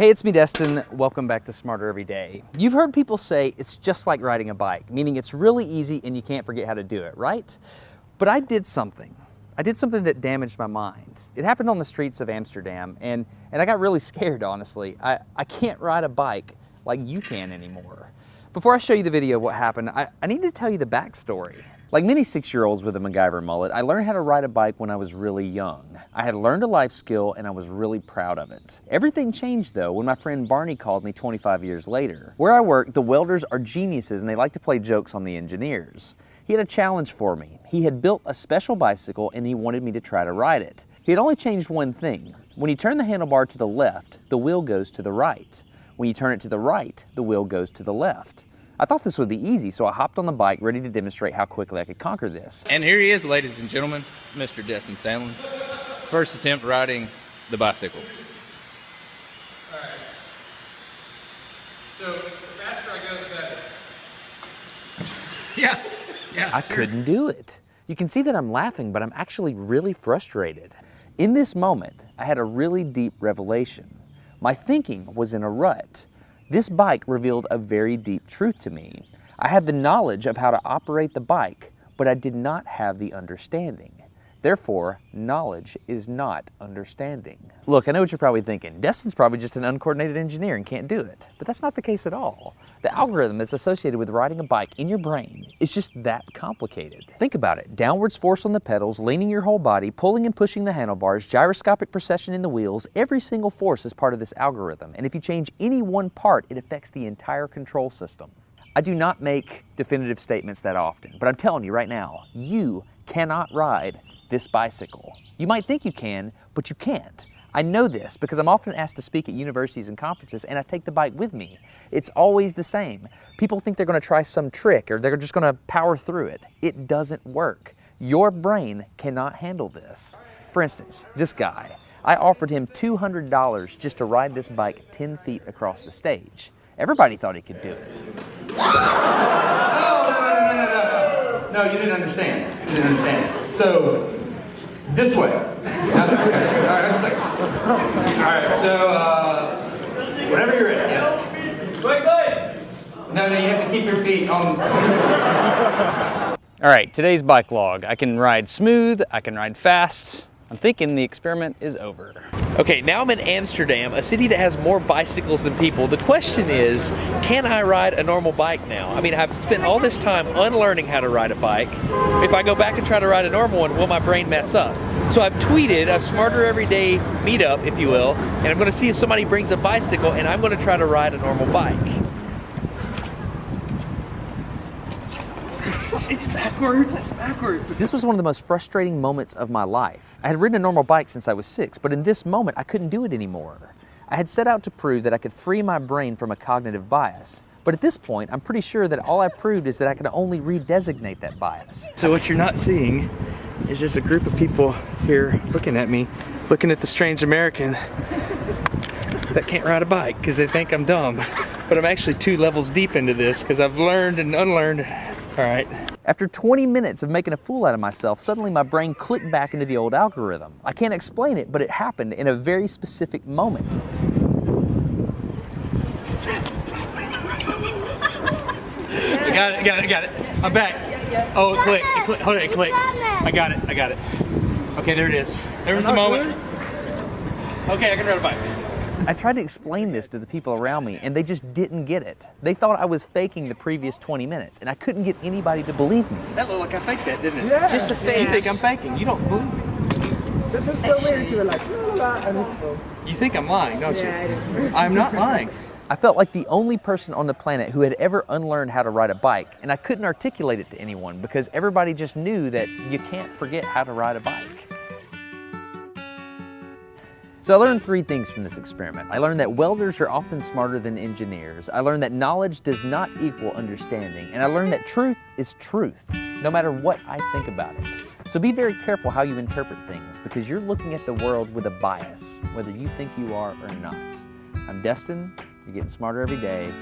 Hey, it's me, Destin. Welcome back to Smarter Every Day. You've heard people say it's just like riding a bike, meaning it's really easy and you can't forget how to do it, right? But I did something. I did something that damaged my mind. It happened on the streets of Amsterdam, and I got really scared, honestly. I can't ride a bike like you can anymore. Before I show you the video of what happened, I need to tell you the backstory. Like many 6-year-olds with a MacGyver mullet, I learned how to ride a bike when I was really young. I had learned a life skill and I was really proud of it. Everything changed though when my friend Barney called me 25 years later. Where I work, the welders are geniuses and they like to play jokes on the engineers. He had a challenge for me. He had built a special bicycle and he wanted me to try to ride it. He had only changed one thing. When you turn the handlebar to the left, the wheel goes to the right. When you turn it to the right, the wheel goes to the left. I thought this would be easy, so I hopped on the bike ready to demonstrate how quickly I could conquer this. And here he is, ladies and gentlemen, Mr. Destin Sandlin. First attempt riding the bicycle. All right. So the faster I go, the better. Yeah. I couldn't do it. You can see that I'm laughing, but I'm actually really frustrated. In this moment, I had a really deep revelation. My thinking was in a rut. This bike revealed a very deep truth to me. I had the knowledge of how to operate the bike, but I did not have the understanding. Therefore, knowledge is not understanding. Look, I know what you're probably thinking. Destin's probably just an uncoordinated engineer and can't do it. But that's not the case at all. The algorithm that's associated with riding a bike in your brain is just that complicated. Think about it. Downwards force on the pedals, leaning your whole body, pulling and pushing the handlebars, gyroscopic precession in the wheels, every single force is part of this algorithm. And if you change any one part, it affects the entire control system. I do not make definitive statements that often, but I'm telling you right now, you cannot ride this bicycle. You might think you can, but you can't. I know this because I'm often asked to speak at universities and conferences and I take the bike with me. It's always the same. People think they're going to try some trick or they're just going to power through it. It doesn't work. Your brain cannot handle this. For instance, this guy, I offered him $200 just to ride this bike 10 feet across the stage. Everybody thought he could do it. No, you didn't understand. You didn't understand. So, this way. Okay. All right, just a second. All right, so, whenever you're ready. Yeah. Wait. No, you have to keep your feet on. All right, today's bike log. I can ride smooth, I can ride fast. I'm thinking the experiment is over. Okay, now I'm in Amsterdam, a city that has more bicycles than people. The question is, can I ride a normal bike now? I mean, I've spent all this time unlearning how to ride a bike. If I go back and try to ride a normal one, will my brain mess up? So I've tweeted a Smarter Everyday meetup, if you will, and I'm gonna see if somebody brings a bicycle and I'm gonna try to ride a normal bike. It's backwards. This was one of the most frustrating moments of my life. I had ridden a normal bike since I was 6, but in this moment, I couldn't do it anymore. I had set out to prove that I could free my brain from a cognitive bias. But at this point, I'm pretty sure that all I proved is that I could only redesignate that bias. So what you're not seeing is just a group of people here looking at me, looking at the strange American that can't ride a bike because they think I'm dumb. But I'm actually 2 levels deep into this because I've learned and unlearned. All right. After 20 minutes of making a fool out of myself, suddenly my brain clicked back into the old algorithm. I can't explain it, but it happened in a very specific moment. I got it. I'm back. Oh, it clicked. Hold on, it clicked. I got it. Okay, there it is. There was the moment. Okay, I can ride a bike. I tried to explain this to the people around me, and they just didn't get it. They thought I was faking the previous 20 minutes, and I couldn't get anybody to believe me. That looked like I faked that, didn't it? Yeah. Just a fake. You think I'm faking. You don't believe me. That looks so weird. You were like, la la, and it's full. You think I'm lying, don't you? Yeah, I do. I'm not lying. I felt like the only person on the planet who had ever unlearned how to ride a bike, and I couldn't articulate it to anyone because everybody just knew that you can't forget how to ride a bike. So I learned 3 things from this experiment. I learned that welders are often smarter than engineers. I learned that knowledge does not equal understanding. And I learned that truth is truth, no matter what I think about it. So be very careful how you interpret things because you're looking at the world with a bias, whether you think you are or not. I'm Destin. You're getting smarter every day.